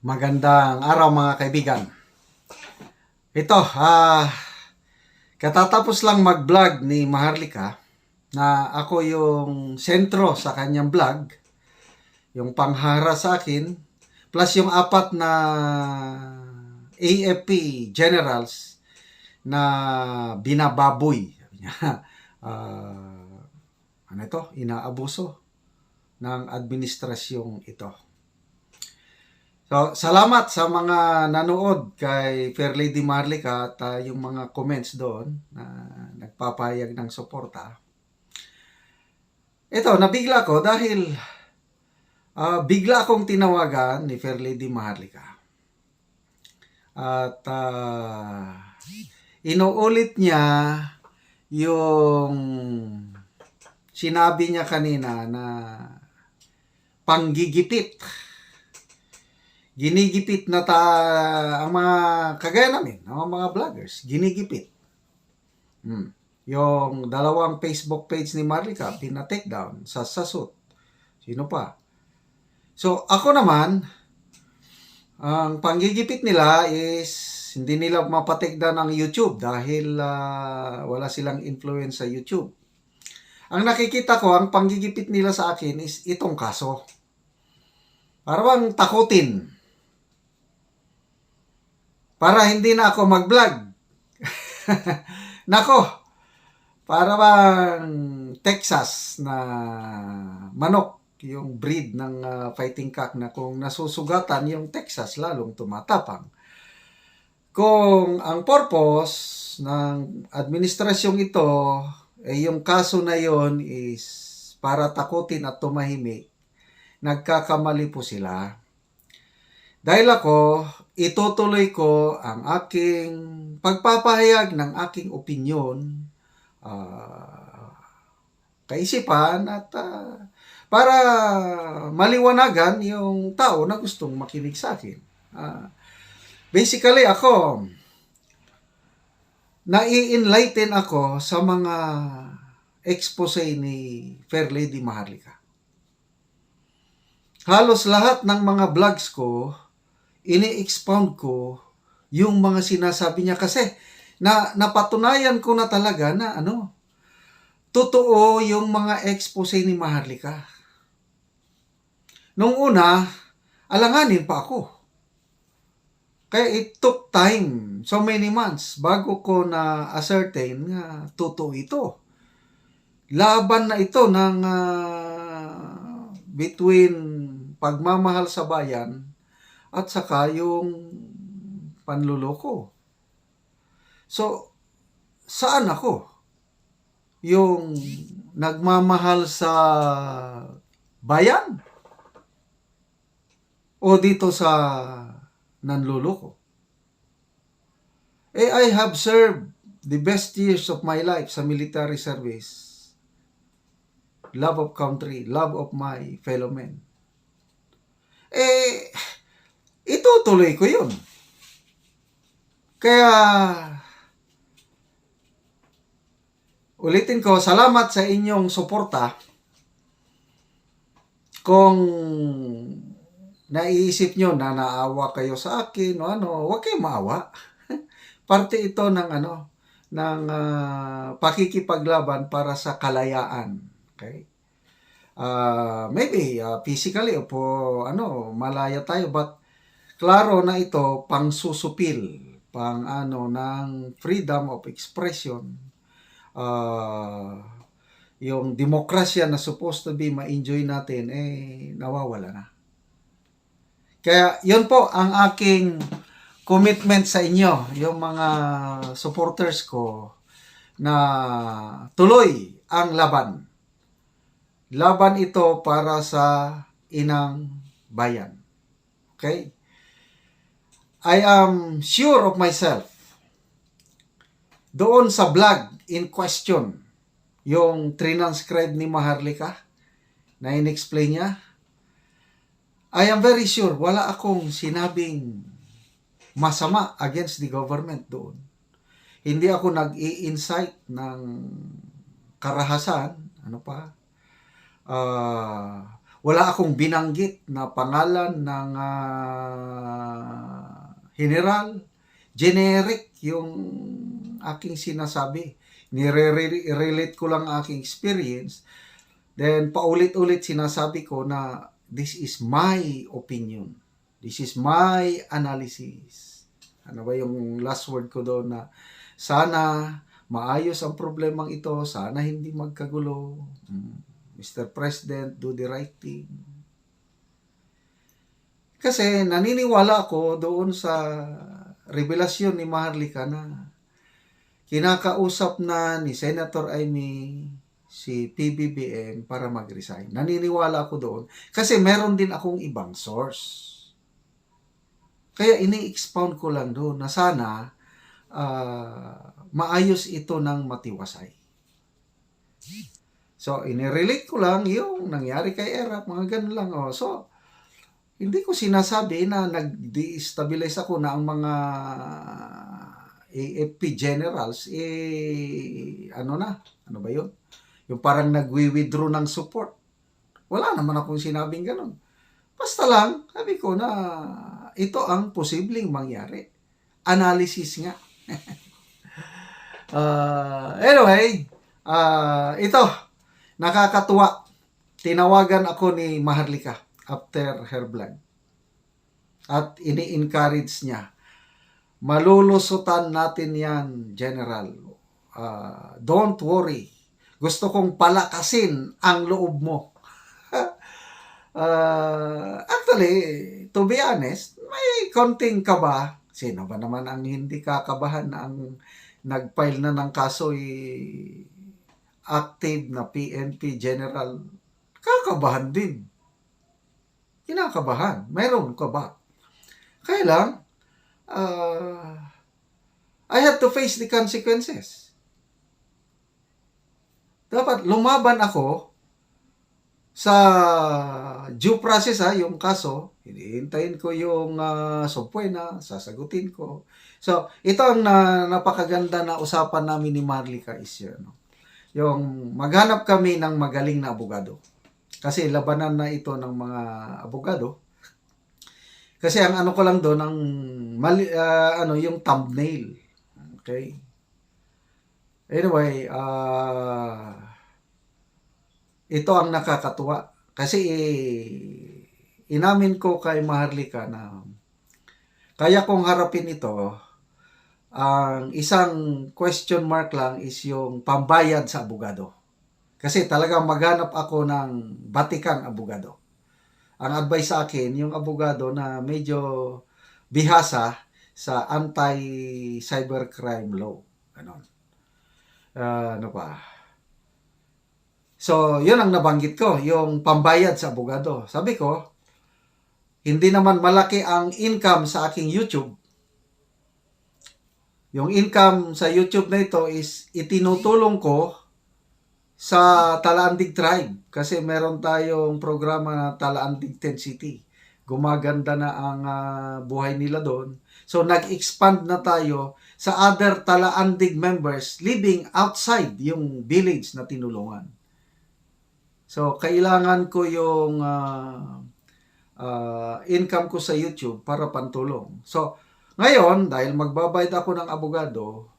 Magandang araw mga kaibigan. Ito, katatapos lang mag-vlog ni Maharlika na ako yung sentro sa kanyang vlog, yung panghara sa akin, plus yung apat na AFP generals na binababoy. Ano ito? Inaabuso ng administrasyong ito. So, salamat sa mga nanood kay Fair Lady Maharlika at yung mga comments doon na nagpapahayag ng suporta. Ito, nabigla ko dahil bigla akong tinawagan ni Fair Lady Maharlika. At inuulit niya yung sinabi niya kanina na panggigipit. Ginigipit na ang mga kagaya namin, ang mga vloggers, ginigipit. Yung dalawang Facebook page ni Maharlika, pina-take down sa sasut. Sino pa? So, ako naman, ang panggigipit nila is hindi nila mapatake down ang YouTube dahil wala silang influence sa YouTube. Ang nakikita ko, ang panggigipit nila sa akin is itong kaso. Para bang takutin. Para hindi na ako mag-vlog. Nako, para bang Texas na manok, yung breed ng fighting cock na kung nasusugatan yung Texas, lalong tumatapang. Kung ang purpose ng administrasyong ito, yung kaso na yon is para takutin at tumahimik, nagkakamali po sila. Dahil ako, itutuloy ko ang aking pagpapahayag ng aking opinyon, kaisipan at para maliwanagan yung tao na gustong makinig sa akin. Basically ako, nai-enlighten ako sa mga expose ni Fair Lady Maharlika. Halos lahat ng mga vlogs ko, ini-expound ko yung mga sinasabi niya kasi napatunayan ko na talaga na totoo yung mga expose ni Maharlika. Nung una, alanganin pa ako. Kaya it took time, so many months, bago ko na ascertain nga totoo ito. Laban na ito ng between pagmamahal sa bayan at saka yung panluloko. So, saan ako? Yung nagmamahal sa bayan? O dito sa nanluloko? I have served the best years of my life sa military service. Love of country, love of my fellow men. Itutuloy ko yun. Kaya, ulitin ko, salamat sa inyong suporta. Kung naiisip nyo na naawa kayo sa akin o huwag kayong maawa. Parte ito ng pakikipaglaban para sa kalayaan. Okay? Maybe physically o malaya tayo, but klaro na ito pang susupil, pang ng freedom of expression, yung demokrasya na supposed to be ma-enjoy natin, nawawala na. Kaya yun po ang aking commitment sa inyo, yung mga supporters ko, na tuloy ang laban. Laban ito para sa inang bayan. Okay? I am sure of myself. Doon sa vlog in question, yung transcribe ni Maharlika na in-explain niya, I am very sure wala akong sinabing masama against the government doon. Hindi ako nag-i-incite ng karahasan, Wala akong binanggit na pangalan ng general. Generic yung aking sinasabi. Nire-relate ko lang aking experience. Then, paulit-ulit sinasabi ko na this is my opinion. This is my analysis. Ano ba yung last word ko doon na sana maayos ang problemang ito, sana hindi magkagulo. Mr. President, do the right thing. Kasi naniniwala ako doon sa revelasyon ni Maharlika na kinakausap na ni Senator Amy si PBBM para mag-resign. Naniniwala ako doon kasi meron din akong ibang source. Kaya ini-expound ko lang doon na sana maayos ito ng matiwasay. So, inirelate ko lang yung nangyari kay Erap, mga ganun lang. Oh. So, hindi ko sinasabi na nag-destabilize ako na ang mga AFP generals, ano ba yun? Yung parang nagwi-withdraw ng support. Wala naman akong sinabing ganun. Basta lang, sabi ko na ito ang posibleng mangyari. Analysis nga. Anyway, ito, nakakatuwa. Tinawagan ako ni Maharlika after her vlog. At ini-encourage niya. Malulusutan natin yan, General. Don't worry. Gusto kong palakasin ang loob mo. Actually, to be honest, may konting kaba. Sino ba naman ang hindi kakabahan na ang nag-file na ng kaso active na PNP General? Kakabahan din. Kinakabahan. Mayroon ka ba? Kaya lang, I have to face the consequences. Dapat lumaban ako sa due process, yung kaso. Hinihintayin ko yung subpoena, sasagutin ko. So, ito ang napakaganda na usapan namin ni Maharlika is yun. Yung maghanap kami ng magaling na abogado. Kasi labanan na ito ng mga abogado. Kasi ang ano ko lang doon, yung thumbnail. Okay? Anyway, ito ang nakakatuwa. Kasi inamin ko kay Maharlika na kaya kong harapin ito, ang isang question mark lang is yung pambayad sa abogado. Kasi talagang maghanap ako ng batikang abogado. Ang advice sa akin, yung abogado na medyo bihasa sa anti-cybercrime law. Ganon. Ano pa? So, yun ang nabanggit ko, yung pambayad sa abogado. Sabi ko, hindi naman malaki ang income sa aking YouTube. Yung income sa YouTube na ito is itinutulong ko sa Talaandig Tribe. Kasi meron tayong programa na Talaandig 10 City. Gumaganda na ang buhay nila doon. So, nag-expand na tayo sa other Talaandig members living outside yung village na tinulungan. So, kailangan ko yung income ko sa YouTube para pantulong. So, ngayon, dahil magbabayad ako ng abogado,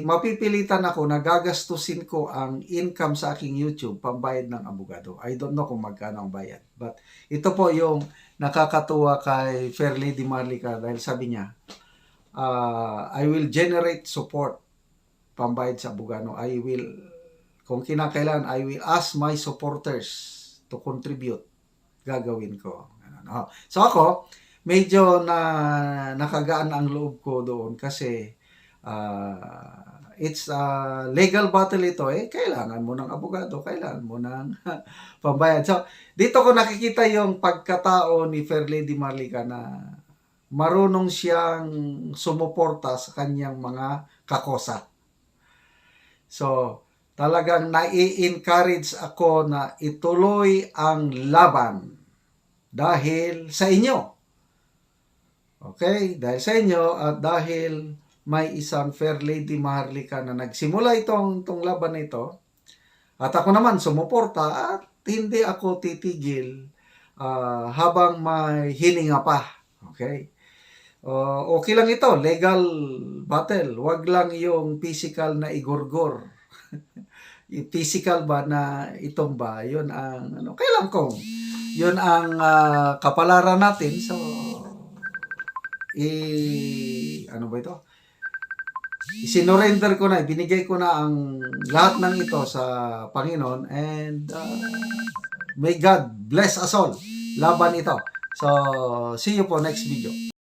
mapipilitan ako na gagastusin ko ang income sa aking YouTube pambayad ng abogado. I don't know kung magkano ang bayad. But ito po yung nakakatuwa kay Fair Lady Maharlika dahil sabi niya, I will generate support pambayad sa abogado. Kung kinakailangan, I will ask my supporters to contribute. Gagawin ko. So ako, medyo nakagaan ang loob ko doon kasi it's a legal battle ito. Kailangan mo ng abogado, kailangan mo ng pambayad. So, dito ko nakikita yung pagkatao ni Fair Lady Maharlika na marunong siyang sumuporta sa kanyang mga kakosa. So, talagang nai-encourage ako na ituloy ang laban dahil sa inyo. Okay? Dahil sa inyo at dahil may isang Fair Lady Maharlika na nagsimula itong laban na ito. At ako naman sumuporta at hindi ako titigil habang may hininga pa. Okay? Okay lang ito, legal battle. Wag lang yung physical na igorgor. Yung physical ba na itumba, yun ang ano, kailan kong yun ang kapalaran natin. So ano ba ito? Isinorender ko na, binigay ko na ang lahat ng ito sa Panginoon, and may God bless us all. Laban ito. So, see you po next video.